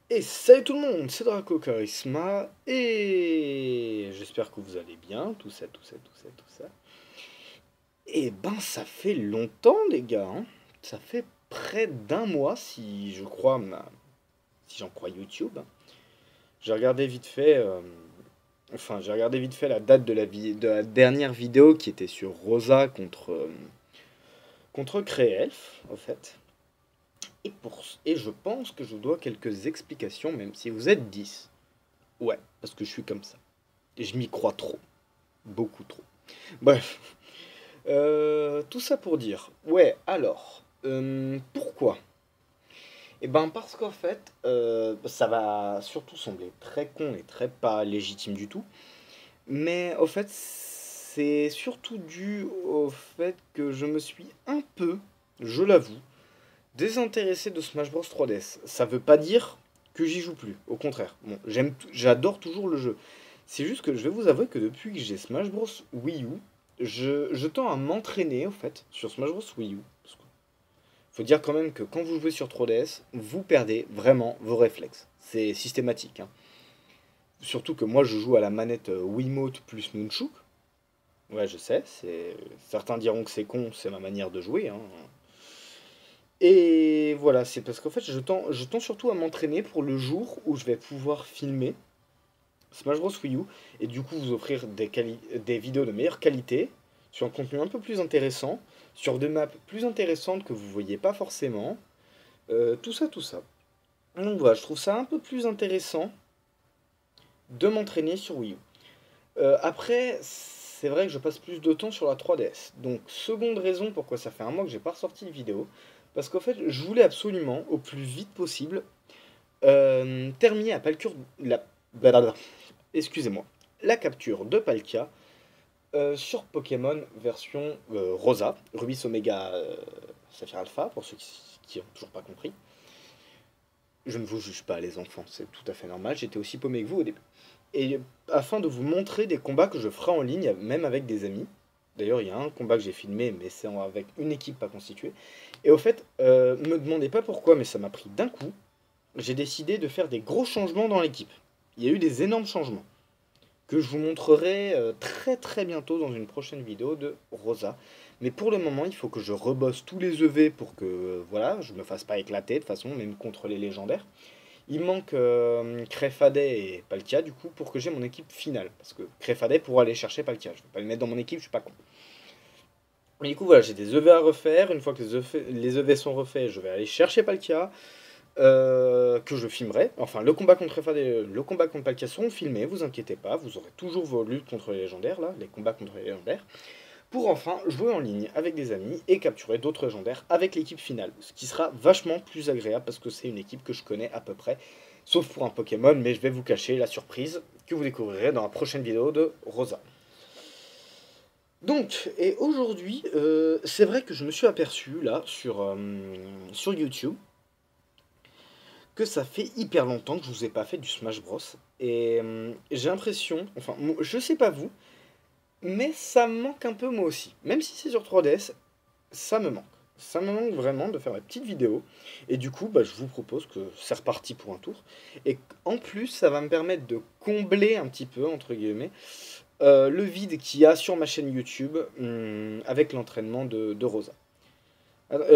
Et salut tout le monde, c'est Draco Charisma, et j'espère que vous allez bien, tout ça, tout ça, tout ça, tout ça. Et ben ça fait longtemps les gars, hein. Ça fait près d'un mois si je crois si j'en crois YouTube, hein. J'ai regardé vite fait, j'ai regardé vite fait la date de la dernière vidéo qui était sur Rosa contre Créelf, en fait. Et je pense que je dois quelques explications, même si vous êtes 10. Ouais, parce que je suis comme ça. Et je m'y crois trop. Beaucoup trop. Bref. Tout ça pour dire. Ouais, alors. Pourquoi? Eh ben parce qu'en fait, ça va surtout sembler très con et très pas légitime du tout. Mais au fait, c'est surtout dû au fait que je me suis un peu, je l'avoue, désintéressé de Smash Bros 3DS. Ça veut pas dire que j'y joue plus. Au contraire. Bon, j'adore toujours le jeu. C'est juste que je vais vous avouer que depuis que j'ai Smash Bros Wii U, je tends à m'entraîner en fait sur Smash Bros Wii U. Parce que faut dire quand même que quand vous jouez sur 3DS, vous perdez vraiment vos réflexes. C'est systématique, hein. Surtout que moi je joue à la manette Wiimote plus Nunchuk. Ouais, je sais, certains diront que c'est con, c'est ma manière de jouer, hein. Et voilà, c'est parce qu'en fait je tends surtout à m'entraîner pour le jour où je vais pouvoir filmer Smash Bros Wii U et du coup vous offrir des vidéos de meilleure qualité, sur un contenu un peu plus intéressant, sur des maps plus intéressantes que vous voyez pas forcément, tout ça, tout ça. Donc voilà, je trouve ça un peu plus intéressant de m'entraîner sur Wii U. Après, c'est vrai que je passe plus de temps sur la 3DS. Donc seconde raison pourquoi ça fait un mois que j'ai pas ressorti de vidéo, parce qu'en fait je voulais absolument, au plus vite possible, terminer blablabla. Excusez-moi, la capture de Palkia sur Pokémon version Rosa, Rubis Omega Saphir Alpha, pour ceux qui ont toujours pas compris. Je ne vous juge pas les enfants, c'est tout à fait normal, j'étais aussi paumé que vous au début. Et afin de vous montrer des combats que je ferai en ligne, même avec des amis. D'ailleurs, il y a un combat que j'ai filmé, mais c'est avec une équipe pas constituée. Et au fait, me demandez pas pourquoi, mais ça m'a pris d'un coup. J'ai décidé de faire des gros changements dans l'équipe. Il y a eu des énormes changements que je vous montrerai très très bientôt dans une prochaine vidéo de Rosa. Mais pour le moment, il faut que je rebosse tous les EV pour que voilà, je me fasse pas éclater de toute façon, même contre les légendaires. Il manque Créfadet et Palkia du coup pour que j'ai mon équipe finale. Parce que Créfadet pourra aller chercher Palkia. Je ne vais pas le mettre dans mon équipe, je suis pas con. Mais du coup voilà, j'ai des EV à refaire. Une fois que les EV sont refaits, je vais aller chercher Palkia. Que je filmerai. Enfin, le combat contre Fad et le combat contre Palkia seront filmés, vous inquiétez pas, vous aurez toujours vos luttes contre les légendaires, là, les combats contre les légendaires, pour enfin jouer en ligne avec des amis et capturer d'autres légendaires avec l'équipe finale. Ce qui sera vachement plus agréable parce que c'est une équipe que je connais à peu près, sauf pour un Pokémon, mais je vais vous cacher la surprise que vous découvrirez dans la prochaine vidéo de Rosa. Donc, et aujourd'hui, c'est vrai que je me suis aperçu là sur YouTube que ça fait hyper longtemps que je vous ai pas fait du Smash Bros. Et j'ai l'impression, enfin, je sais pas vous, mais ça me manque un peu moi aussi. Même si c'est sur 3DS, ça me manque. Ça me manque vraiment de faire ma petite vidéo. Et du coup, bah, je vous propose que c'est reparti pour un tour. Et en plus, ça va me permettre de combler un petit peu, entre guillemets, le vide qu'il y a sur ma chaîne YouTube avec l'entraînement de Rosa.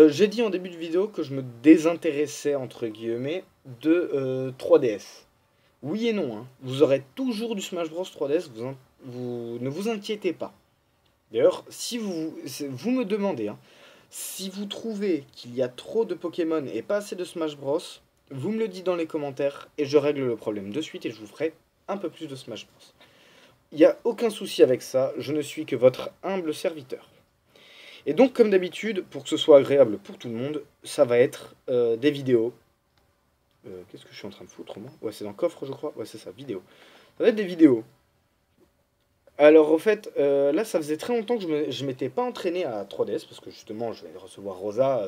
J'ai dit en début de vidéo que je me désintéressais, entre guillemets, de 3DS. Oui et non, hein. Vous aurez toujours du Smash Bros 3DS, ne vous inquiétez pas. D'ailleurs, si vous me demandez, hein, si vous trouvez qu'il y a trop de Pokémon et pas assez de Smash Bros, vous me le dites dans les commentaires et je règle le problème de suite et je vous ferai un peu plus de Smash Bros. Il n'y a aucun souci avec ça, je ne suis que votre humble serviteur. Et donc, comme d'habitude, pour que ce soit agréable pour tout le monde, ça va être des vidéos. Qu'est-ce que je suis en train de foutre, moi? Ouais, c'est dans le coffre, je crois. Ouais, c'est ça, vidéo. Ça va être des vidéos. Alors, au fait, là, ça faisait très longtemps que je m'étais pas entraîné à 3DS, parce que justement, je vais recevoir Rosa.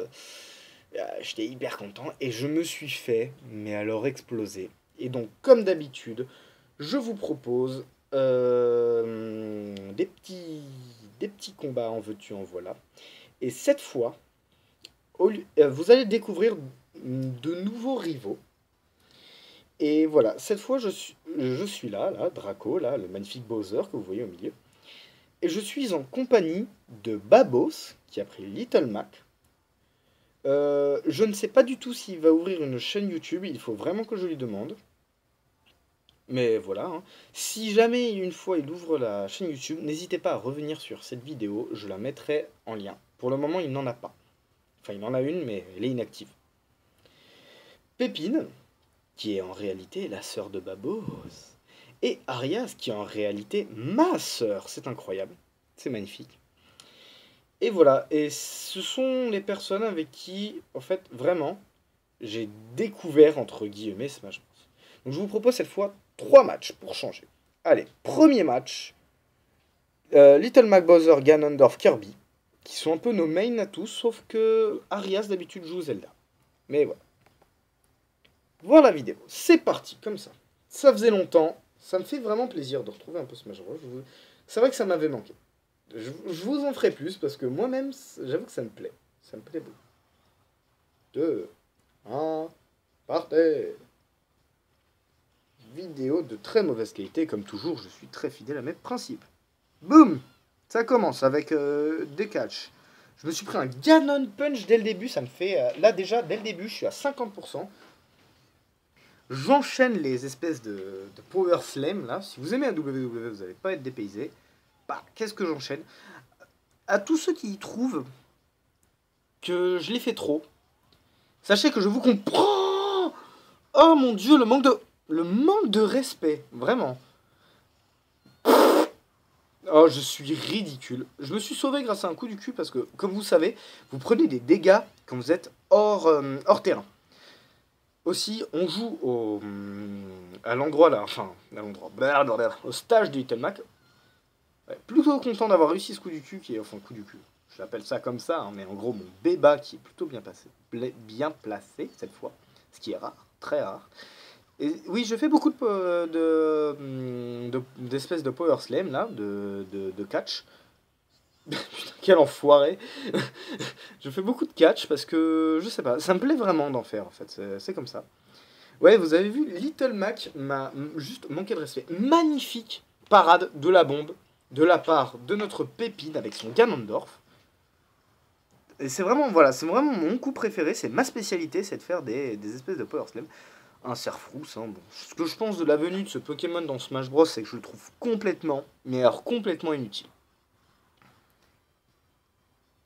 J'étais hyper content, et je me suis fait, mais alors exploser. Et donc, comme d'habitude, je vous propose des petits combats en veux-tu, en voilà. Et cette fois, vous allez découvrir de nouveaux rivaux. Et voilà, cette fois je suis là, Draco, là, le magnifique Bowser que vous voyez au milieu. Et je suis en compagnie de Babos, qui a pris Little Mac. Je ne sais pas du tout s'il va ouvrir une chaîne YouTube, il faut vraiment que je lui demande. Mais voilà, hein. Si jamais une fois il ouvre la chaîne YouTube, n'hésitez pas à revenir sur cette vidéo, je la mettrai en lien. Pour le moment, il n'en a pas. Enfin, il en a une, mais elle est inactive. Pépine, qui est en réalité la sœur de Babos, et Arias, qui est en réalité ma sœur. C'est incroyable, c'est magnifique. Et voilà, et ce sont les personnes avec qui, en fait, vraiment, j'ai découvert, entre guillemets, Smash Bros. Donc je vous propose cette fois 3 matchs pour changer. Allez, premier match, Little Mac, Bowser, Ganondorf, Kirby, qui sont un peu nos mains à tous, sauf que Arias d'habitude joue Zelda. Mais voilà. Voilà la vidéo, c'est parti, comme ça. Ça faisait longtemps, ça me fait vraiment plaisir de retrouver un peu Smash Bros. C'est vrai que ça m'avait manqué. Je vous en ferai plus, parce que moi-même, j'avoue que ça me plaît. Ça me plaît beaucoup. 2, 1, partez. Vidéo de très mauvaise qualité, comme toujours, je suis très fidèle à mes principes. Boum. Ça commence avec des catchs. Je me suis pris un Ganon Punch dès le début, ça me fait... là déjà, dès le début, je suis à 50%. J'enchaîne les espèces de Power Slam, là. Si vous aimez un WWE, vous n'allez pas être dépaysé. Bah, qu'est-ce que j'enchaîne? À tous ceux qui y trouvent que je l'ai fait trop, sachez que je vous comprends. Oh mon dieu, le manque de respect, vraiment. Oh, je suis ridicule. Je me suis sauvé grâce à un coup du cul parce que, comme vous savez, vous prenez des dégâts quand vous êtes hors terrain. Aussi, on joue à l'endroit là, enfin, à l'endroit, au stage de Little Mac. Ouais, plutôt content d'avoir réussi ce coup du cul, enfin, coup du cul. Je l'appelle ça comme ça, hein, mais en gros, mon béba qui est plutôt bien placé cette fois, ce qui est rare, très rare. Et oui, je fais beaucoup d'espèces de power slam, là, de catch. Putain, quel enfoiré. Je fais beaucoup de catch parce que, je sais pas, ça me plaît vraiment d'en faire, en fait. C'est comme ça. Ouais, vous avez vu, Little Mac m'a juste manqué de respect. Magnifique parade de la bombe de la part de notre Pépine avec son Ganondorf. Et c'est vraiment, voilà, c'est vraiment mon coup préféré, c'est ma spécialité, c'est de faire des espèces de power slam. Un cerf-rousse, hein, bon. Ce que je pense de la venue de ce Pokémon dans Smash Bros, c'est que je le trouve complètement, mais alors complètement inutile.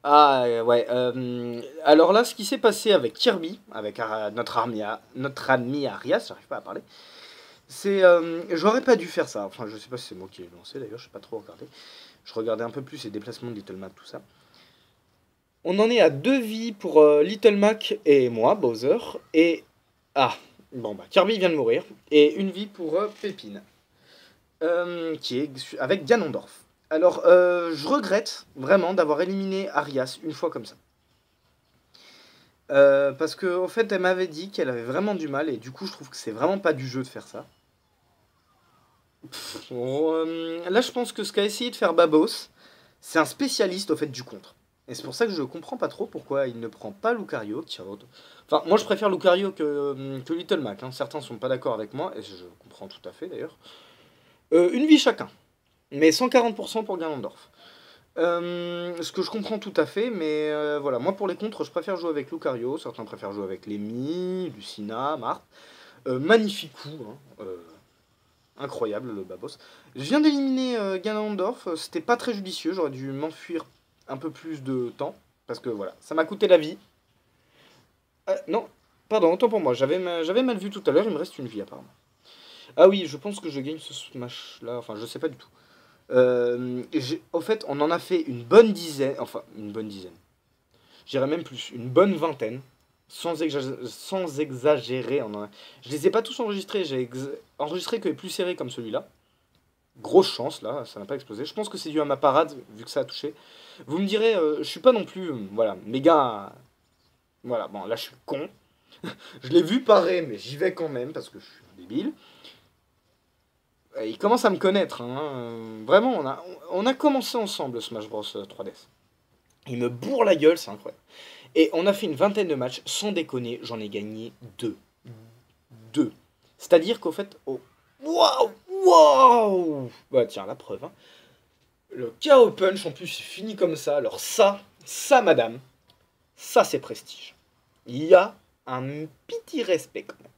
Ah ouais, alors là, ce qui s'est passé avec Kirby, avec notre ami Arias, j'arrive pas à parler, c'est... j'aurais pas dû faire ça, enfin je sais pas si c'est moi qui l'ai lancé d'ailleurs, je sais pas trop regarder. Je regardais un peu plus les déplacements de Little Mac, tout ça. On en est à 2 vies pour Little Mac et moi, Bowser, et... Ah, bon bah Kirby vient de mourir, et une vie pour Pépine, qui est avec Ganondorf. Alors, je regrette vraiment d'avoir éliminé Arias une fois comme ça. Parce que, en fait, elle m'avait dit qu'elle avait vraiment du mal, et du coup, je trouve que c'est vraiment pas du jeu de faire ça. Là, je pense que ce qu'a essayé de faire Babos, c'est un spécialiste, au fait, du contre. Et c'est pour ça que je comprends pas trop pourquoi il ne prend pas Lucario. Enfin, moi, je préfère Lucario que Little Mac. Hein. Certains sont pas d'accord avec moi, et je comprends tout à fait, d'ailleurs. Une vie chacun. Mais 140% pour Ganondorf. Ce que je comprends tout à fait, mais voilà, moi pour les contres, je préfère jouer avec Lucario, certains préfèrent jouer avec Lemmy, Lucina, Marthe. Magnifique coup, hein, incroyable le Babos. Je viens d'éliminer Ganondorf, c'était pas très judicieux, j'aurais dû m'enfuir un peu plus de temps, parce que voilà, ça m'a coûté la vie. Non, pardon, autant pour moi, j'avais mal vu tout à l'heure, il me reste une vie apparemment. Ah oui, je pense que je gagne ce smash là, enfin je sais pas du tout. Au fait, on en a fait une bonne dizaine, enfin une bonne dizaine. J'irais même plus, une bonne vingtaine, sans exagérer. Je les ai pas tous enregistrés, j'ai enregistré que les plus serrés comme celui-là. Grosse chance là, ça n'a pas explosé. Je pense que c'est dû à ma parade, vu que ça a touché. Vous me direz, je suis pas non plus, voilà, méga. Voilà, bon là je suis con. Je l'ai vu parer, mais j'y vais quand même parce que je suis un débile. Il commence à me connaître. Hein. Vraiment, on a commencé ensemble Smash Bros 3DS. Il me bourre la gueule, c'est incroyable. Et on a fait une vingtaine de matchs, sans déconner, j'en ai gagné 2. 2. C'est-à-dire qu'au fait... Oh, waouh! Waouh! Bah tiens, la preuve. Hein. Le KO Punch, en plus, c'est fini comme ça. Alors ça, madame, ça, c'est prestige. Il y a un petit respect, quand même.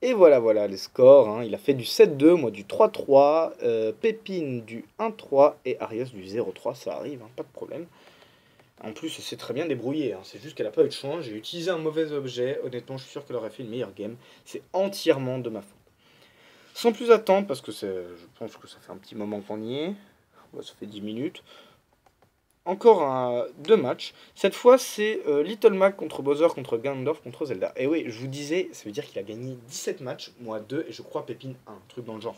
Et voilà les scores. Hein. Il a fait du 7-2, moi du 3-3, Pépine du 1-3 et Arias du 0-3. Ça arrive, hein, pas de problème. En plus, c'est très bien débrouillé. Hein. C'est juste qu'elle n'a pas eu de chance. J'ai utilisé un mauvais objet. Honnêtement, je suis sûr qu'elle aurait fait une meilleure game. C'est entièrement de ma faute. Sans plus attendre, parce que je pense que ça fait un petit moment qu'on y est. Ouais, ça fait 10 minutes. Encore 2 matchs. Cette fois, c'est Little Mac contre Bowser, contre Ganondorf, contre Zelda. Et oui, je vous disais, ça veut dire qu'il a gagné 17 matchs, moi 2, et je crois Pépine 1, truc dans le genre.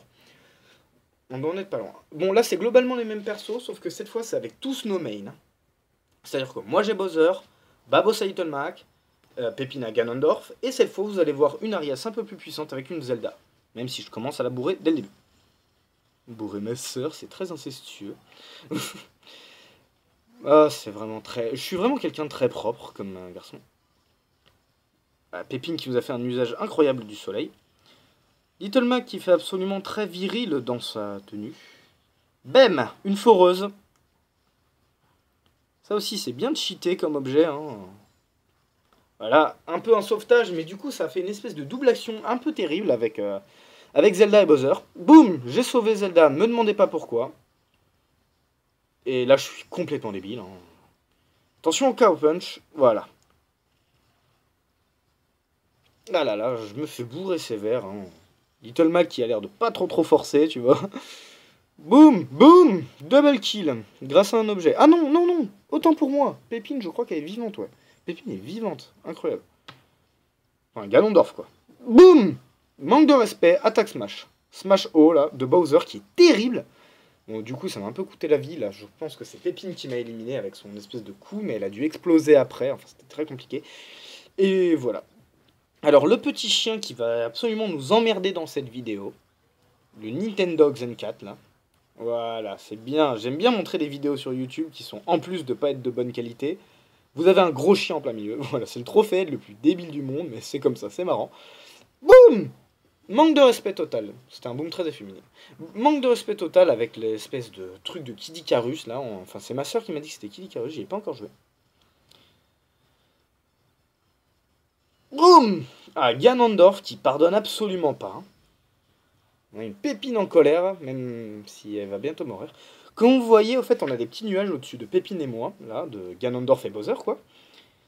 On doit en être pas loin. Bon, là, c'est globalement les mêmes persos, sauf que cette fois, c'est avec tous nos mains. C'est-à-dire que moi, j'ai Bowser, Babos a Little Mac, Pépine à Ganondorf, et cette fois, vous allez voir une Arias un peu plus puissante avec une Zelda. Même si je commence à la bourrer dès le début. Bourrer ma sœur, c'est très incestueux. Ah, c'est vraiment très... Je suis vraiment quelqu'un de très propre comme garçon. Ah, Pépine qui nous a fait un usage incroyable du soleil. Little Mac qui fait absolument très viril dans sa tenue. Bam! Une foreuse. Ça aussi, c'est bien cheaté comme objet. Hein. Voilà, un peu un sauvetage, mais du coup, ça fait une espèce de double action un peu terrible avec Zelda et Bowser. Boum! J'ai sauvé Zelda, me demandez pas pourquoi. Et là, je suis complètement débile. Hein. Attention au KO Punch. Voilà. Ah là là, je me fais bourrer sévère. Hein. Little Mac qui a l'air de pas trop forcer, tu vois. Boum! Boum! Double kill. Grâce à un objet. Ah non! Autant pour moi. Pépine, je crois qu'elle est vivante, ouais. Pépine est vivante. Incroyable. Enfin, Ganondorf, quoi. Boum! Manque de respect. Attaque smash. Smash O, là, de Bowser, qui est terrible. Bon, du coup, ça m'a un peu coûté la vie, là. Je pense que c'est Pépine qui m'a éliminé avec son espèce de coup, mais elle a dû exploser après. Enfin, c'était très compliqué. Et voilà. Alors, le petit chien qui va absolument nous emmerder dans cette vidéo, le Nintendo Zen4, là. Voilà, c'est bien. J'aime bien montrer des vidéos sur YouTube qui sont, en plus de pas être de bonne qualité, vous avez un gros chien en plein milieu. Voilà, c'est le trophée le plus débile du monde, mais c'est comme ça, c'est marrant. Boum! Manque de respect total. C'était un boom très efféminé. Manque de respect total avec l'espèce de truc de Kid Icarus, là. Enfin, c'est ma soeur qui m'a dit que c'était Kid Icarus, j'y ai pas encore joué. Boum! Ah, Ganondorf qui pardonne absolument pas. Hein. On a une Pépine en colère, même si elle va bientôt mourir. Comme vous voyez, au fait, on a des petits nuages au-dessus de Pépine et moi, là, de Ganondorf et Bowser, quoi.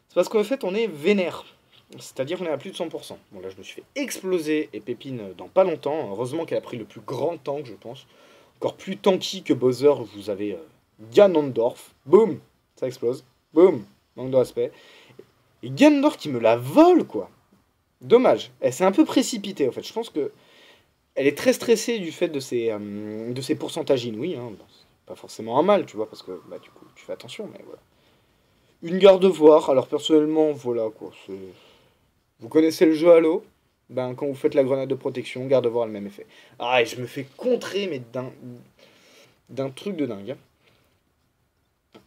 C'est parce qu'en fait, on est vénère. C'est-à-dire qu'on est à plus de 100%. Bon, là, je me suis fait exploser et Pépine dans pas longtemps. Heureusement qu'elle a pris le plus grand tank, je pense. Encore plus tanky que Bowser, vous avez Ganondorf. Boum! Ça explose. Boum! Manque de respect. Et Ganondorf qui me la vole, quoi. Dommage. Elle s'est un peu précipitée, en fait. Je pense que elle est très stressée du fait de ses pourcentages inouïs. Hein. Bon, c'est pas forcément un mal, tu vois, parce que bah, du coup, tu fais attention, mais voilà. Une garde-voir. Alors, personnellement, voilà, quoi. Vous connaissez le jeu Halo? Ben, quand vous faites la grenade de protection, garde-voir a le même effet. Ah, et je me fais contrer, mais d'un truc de dingue.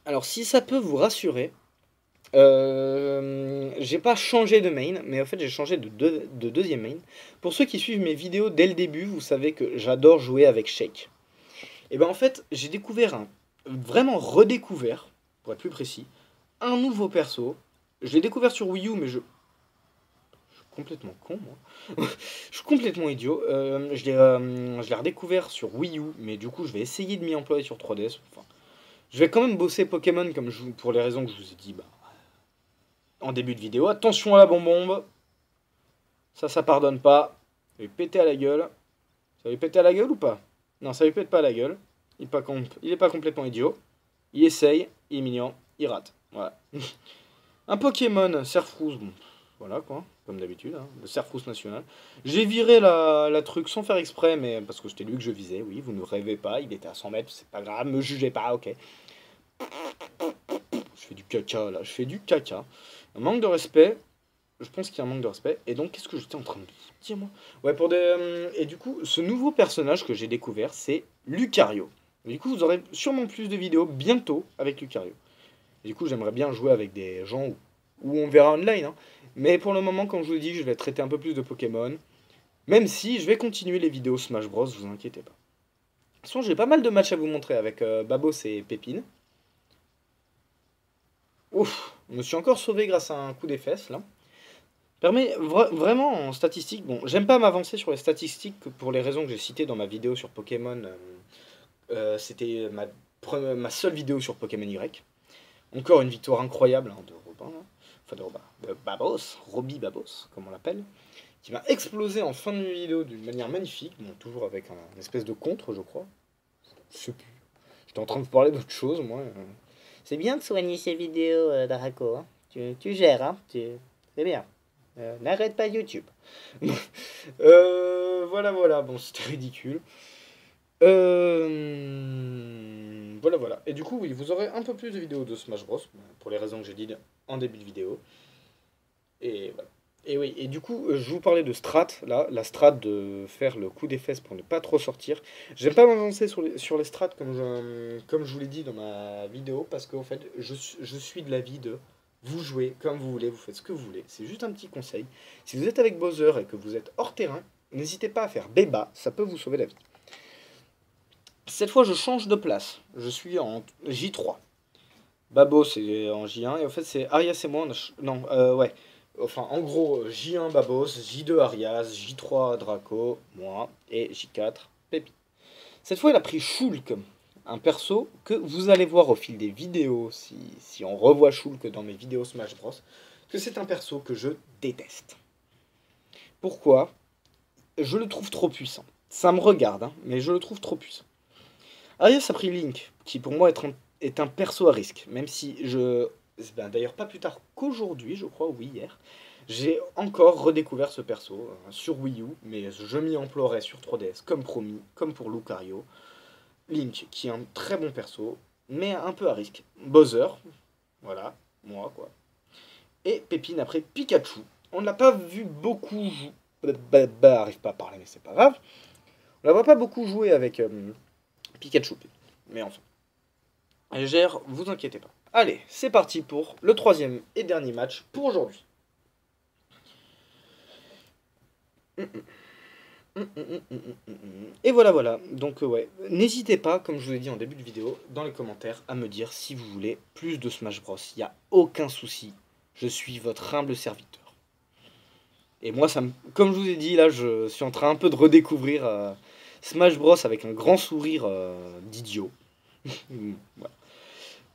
Alors, si ça peut vous rassurer, j'ai pas changé de main, mais en fait j'ai changé de deuxième main. Pour ceux qui suivent mes vidéos dès le début, vous savez que j'adore jouer avec Shake. Et ben en fait, j'ai découvert vraiment redécouvert, pour être plus précis, un nouveau perso. Je l'ai découvert sur Wii U, mais je suis complètement con, moi. Je suis complètement idiot. Je l'ai redécouvert sur Wii U, mais du coup je vais essayer de m'y employer sur 3DS. Enfin, je vais quand même bosser Pokémon comme pour les raisons que je vous ai dit. Bah, en début de vidéo. Attention à la bonbombe. Ça pardonne pas. Ça lui péter à la gueule. Ça lui péter à la gueule ou pas? Non, ça lui pète pas à la gueule. Il est pas complètement idiot. Il essaye, il est mignon, il rate. Voilà. Un Pokémon, Serfrousse, bon, voilà quoi, comme d'habitude, hein, le Serfrousse national. J'ai viré la truc sans faire exprès, mais parce que c'était lui que je visais, oui, vous ne rêvez pas, il était à 100 mètres, c'est pas grave, me jugez pas, ok. Je fais du caca là, je fais du caca. Un manque de respect, je pense qu'il y a un manque de respect. Et donc, qu'est-ce que j'étais en train de dire, moi? Ouais, et du coup, ce nouveau personnage que j'ai découvert, c'est Lucario. Et du coup, vous aurez sûrement plus de vidéos bientôt avec Lucario. Et du coup, j'aimerais bien jouer avec des gens ou on verra online, hein. Mais pour le moment, comme je vous l'ai dit, je vais traiter un peu plus de Pokémon. Même si je vais continuer les vidéos Smash Bros, vous inquiétez pas. De toute façon, j'ai pas mal de matchs à vous montrer avec Babos et Pépine. Ouf, je me suis encore sauvé grâce à un coup des fesses, là. Vraiment en statistique, bon, j'aime pas m'avancer sur les statistiques pour les raisons que j'ai citées dans ma vidéo sur Pokémon. C'était ma seule vidéo sur Pokémon Y. Encore une victoire incroyable hein, de Robin, hein. Enfin de Robin, de Babos, Robbie Babos, comme on l'appelle, qui m'a explosé en fin de vidéo d'une manière magnifique, bon, toujours avec un espèce de contre, je crois. Je sais plus. J'étais en train de parler d'autre chose, moi. C'est bien de soigner ces vidéos, Draco. Hein. Tu gères, hein. C'est bien. N'arrête pas YouTube. Voilà. Bon, c'était ridicule. Voilà. Et du coup, oui, vous aurez un peu plus de vidéos de Smash Bros. Pour les raisons que j'ai dit en début de vidéo. Et voilà. Et oui, et du coup, je vous parlais de strat, là, la strat de faire le coup des fesses pour ne pas trop sortir. J'aime pas m'avancer sur les strats comme je vous l'ai dit dans ma vidéo, parce qu'en fait, je suis de l'avis de vous jouez comme vous voulez, vous faites ce que vous voulez. C'est juste un petit conseil. Si vous êtes avec Bowser et que vous êtes hors terrain, n'hésitez pas à faire Béba, ça peut vous sauver la vie. Cette fois, je change de place. Je suis en J3. Babo, c'est en J1, et en fait, c'est Arias et moi. Non, ouais. Enfin, en gros, J1 Babos, J2 Arias, J3 Draco, moi, et J4 Pépi. Cette fois, il a pris Shulk, un perso que vous allez voir au fil des vidéos, si on revoit Shulk dans mes vidéos Smash Bros, que c'est un perso que je déteste. Pourquoi? Je le trouve trop puissant. Ça me regarde, hein, mais je le trouve trop puissant. Arias a pris Link, qui pour moi est un perso à risque, même si d'ailleurs pas plus tard qu'aujourd'hui, je crois, ou hier, j'ai encore redécouvert ce perso sur Wii U, mais je m'y emploierai sur 3DS, comme promis, comme pour Lucario. Link, qui est un très bon perso, mais un peu à risque. Bowser, voilà, moi quoi. Et Pépine après Pikachu. On ne l'a pas vu beaucoup arrive pas à parler, mais c'est pas grave. On la voit pas beaucoup jouer avec Pikachu, mais enfin. Elle gère, vous inquiétez pas. Allez, c'est parti pour le troisième et dernier match pour aujourd'hui. Et voilà. Donc ouais, n'hésitez pas, comme je vous l'ai dit en début de vidéo, dans les commentaires, à me dire si vous voulez plus de Smash Bros. Il n'y a aucun souci. Je suis votre humble serviteur. Et moi, comme je vous ai dit, là, je suis en train un peu de redécouvrir Smash Bros. Avec un grand sourire d'idiot. Voilà.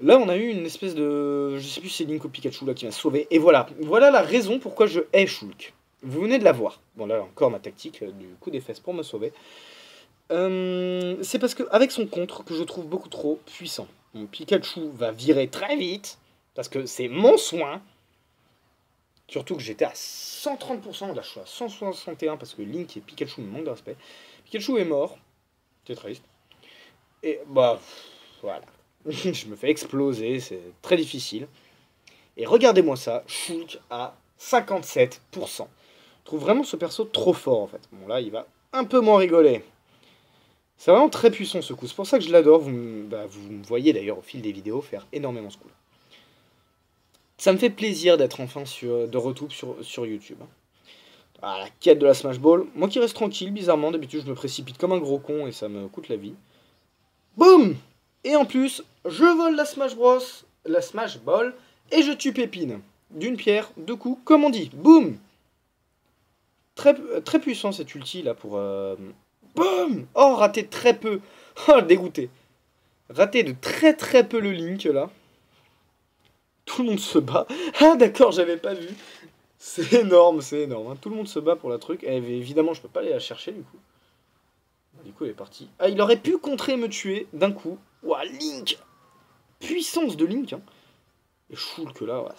Là, on a eu une espèce de... Je sais plus si c'est Link ou Pikachu là qui m'a sauvé. Et voilà la raison pourquoi je hais Shulk. Vous venez de la voir. Bon, là, encore ma tactique du coup des fesses pour me sauver. C'est parce qu'avec son contre, que je trouve beaucoup trop puissant. Mon Pikachu va virer très vite, parce que c'est mon soin. Surtout que j'étais à 130%, là je suis à 161, parce que Link et Pikachu me manquent de respect. Pikachu est mort. C'est triste. Et bah, voilà. Je me fais exploser, c'est très difficile. Et regardez-moi ça, Shulk à 57%. Je trouve vraiment ce perso trop fort en fait. Bon là, il va un peu moins rigoler. C'est vraiment très puissant ce coup, c'est pour ça que je l'adore. Vous me voyez d'ailleurs au fil des vidéos faire énormément ce coup. Ça me fait plaisir d'être enfin de retour sur YouTube. Ah, la quête de la Smash Ball. Moi qui reste tranquille, bizarrement, d'habitude je me précipite comme un gros con et ça me coûte la vie. Boum! Et en plus, je vole la Smash Ball, et je tue Pépine. D'une pierre, deux coups, comme on dit. Boum! Très puissant cet ulti là pour... Boum! Oh, raté très peu. Oh, dégoûté. Raté de très peu le Link là. Tout le monde se bat. Ah d'accord, j'avais pas vu. C'est énorme. Hein. Tout le monde se bat pour la truc. Et évidemment, je peux pas aller la chercher du coup. Du coup, elle est partie. Ah, il aurait pu contrer et me tuer d'un coup. Ouah, Link! Puissance de Link, hein. Et Shulk là, ouais.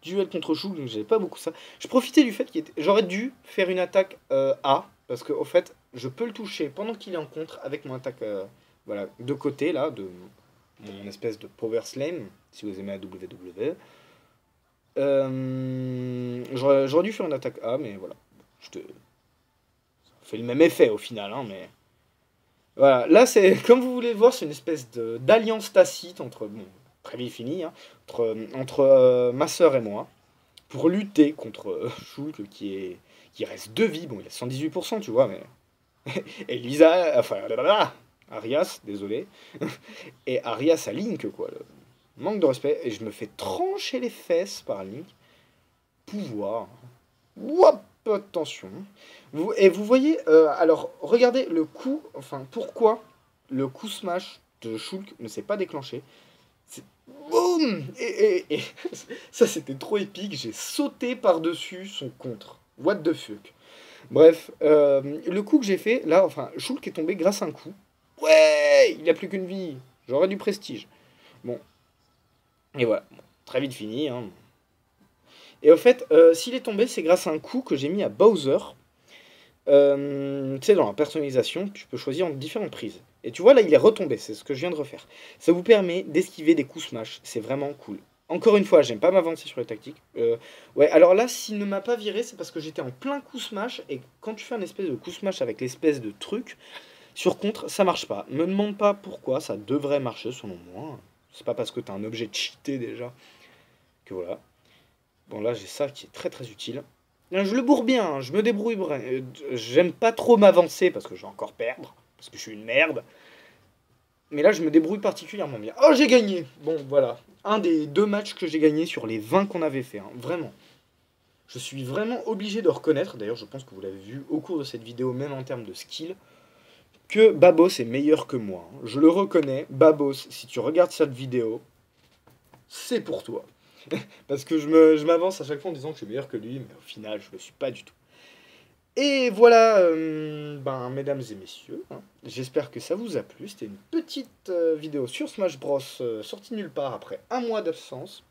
Duel contre Shulk, donc j'avais pas beaucoup ça. Je profitais du fait j'aurais dû faire une attaque A, parce que au fait, je peux le toucher pendant qu'il est en contre avec mon attaque voilà, de côté là, de mon espèce de Power Slam, si vous aimez la WWE. J'aurais dû faire une attaque A, mais voilà. Ça fait le même effet au final, hein, mais... Voilà, là, comme vous voulez le voir, c'est une espèce d'alliance tacite entre, bon, très bien fini, hein, entre ma sœur et moi. pour lutter contre Shulk qui reste 2 vies. Bon, il a 118%, tu vois, mais. Et Lisa, enfin, blablabla, Arias, désolé. Et Arias à Link, quoi. Manque de respect. Et je me fais trancher les fesses par Link. Pouvoir. Wouap, attention. Et vous voyez, alors, regardez le coup, enfin, pourquoi le coup smash de Shulk ne s'est pas déclenché. C'est boum et ça, c'était trop épique. J'ai sauté par-dessus son contre. What the fuck. Bref, le coup que j'ai fait, là, enfin, Shulk est tombé grâce à un coup. Ouais, il a plus qu'une vie. J'aurais du prestige. Bon, et voilà. Bon, très vite fini, hein. Et au fait, s'il est tombé, c'est grâce à un coup que j'ai mis à Bowser. Tu sais, dans la personnalisation, tu peux choisir entre différentes prises. Et tu vois, là, il est retombé, c'est ce que je viens de refaire. Ça vous permet d'esquiver des coups smash, c'est vraiment cool. Encore une fois, j'aime pas m'avancer sur les tactiques. Ouais, alors là, s'il ne m'a pas viré, c'est parce que j'étais en plein coup smash, et quand tu fais un espèce de coup smash avec l'espèce de truc, sur contre, ça marche pas. Me demande pas pourquoi, ça devrait marcher selon moi. C'est pas parce que t'as un objet cheaté déjà, que voilà. Bon, là, j'ai ça qui est très très utile. Je le bourre bien, hein, je me débrouille. J'aime pas trop m'avancer parce que je vais encore perdre, parce que je suis une merde. Mais là, je me débrouille particulièrement bien. Oh, j'ai gagné. Bon, voilà. Un des 2 matchs que j'ai gagné sur les 20 qu'on avait fait, hein, vraiment. Je suis vraiment obligé de reconnaître, d'ailleurs, je pense que vous l'avez vu au cours de cette vidéo, même en termes de skill, que Babos est meilleur que moi, hein. Je le reconnais. Babos, si tu regardes cette vidéo, c'est pour toi. Parce que je m'avance à chaque fois en disant que je suis meilleur que lui, mais au final, je le suis pas du tout. Et voilà, ben, mesdames et messieurs, hein, j'espère que ça vous a plu. C'était une petite vidéo sur Smash Bros. Sortie nulle part après un mois d'absence.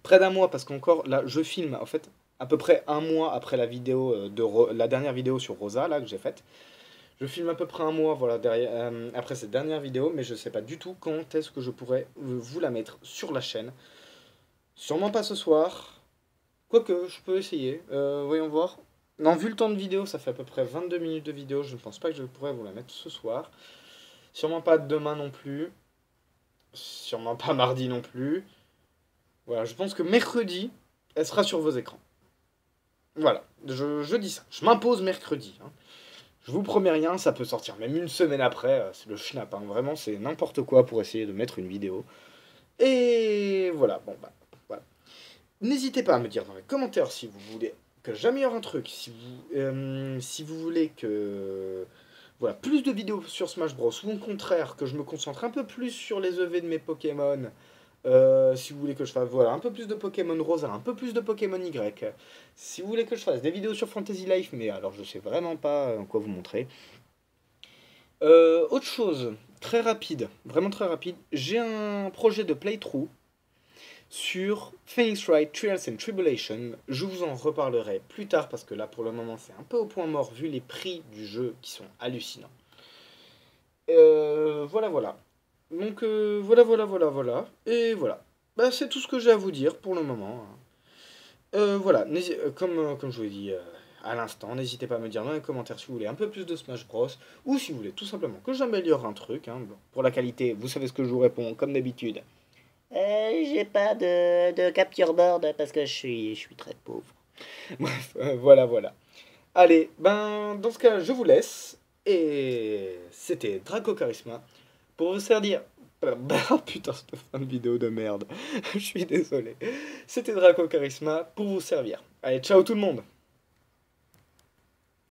Près d'un mois, parce qu'encore, là, je filme, en fait, à peu près un mois après la vidéo la dernière vidéo sur Rosa, là, que j'ai faite. Je filme à peu près un mois, voilà, derrière, après cette dernière vidéo, mais je sais pas du tout quand est-ce que je pourrais vous la mettre sur la chaîne. Sûrement pas ce soir. Quoique, je peux essayer. Voyons voir. Non, vu le temps de vidéo, ça fait à peu près 22 minutes de vidéo. Je ne pense pas que je pourrais vous la mettre ce soir. Sûrement pas demain non plus. Sûrement pas mardi non plus. Voilà, je pense que mercredi, elle sera sur vos écrans. Voilà, je dis ça. Je m'impose mercredi, hein. Je vous promets rien, ça peut sortir même une semaine après. C'est le schnapp, hein. Vraiment, c'est n'importe quoi pour essayer de mettre une vidéo. Et voilà, bon bah, voilà. N'hésitez pas à me dire dans les commentaires si vous voulez que j'améliore un truc, si vous voulez que voilà, plus de vidéos sur Smash Bros, ou au contraire que je me concentre un peu plus sur les EV de mes Pokémon, si vous voulez que je fasse voilà, un peu plus de Pokémon Rosa, un peu plus de Pokémon Y, si vous voulez que je fasse des vidéos sur Fantasy Life, mais alors je sais vraiment pas quoi vous montrer. Autre chose, très rapide, vraiment très rapide, j'ai un projet de playthrough sur Phoenix Wright Trials and Tribulation. Je vous en reparlerai plus tard parce que là pour le moment c'est un peu au point mort vu les prix du jeu qui sont hallucinants. Voilà voilà. Donc voilà. Et voilà. Bah, c'est tout ce que j'ai à vous dire pour le moment, hein. Voilà, comme je vous l'ai dit à l'instant, n'hésitez pas à me dire dans les commentaires si vous voulez un peu plus de Smash Bros. Ou si vous voulez tout simplement que j'améliore un truc, hein. Bon, pour la qualité, vous savez ce que je vous réponds comme d'habitude. J'ai pas de capture board parce que je suis très pauvre. Bref, voilà. Allez, ben dans ce cas, je vous laisse. Et c'était Draco Charisma pour vous servir. Ah putain, cette fin de vidéo de merde. Je suis désolé. C'était Draco Charisma pour vous servir. Allez, ciao tout le monde.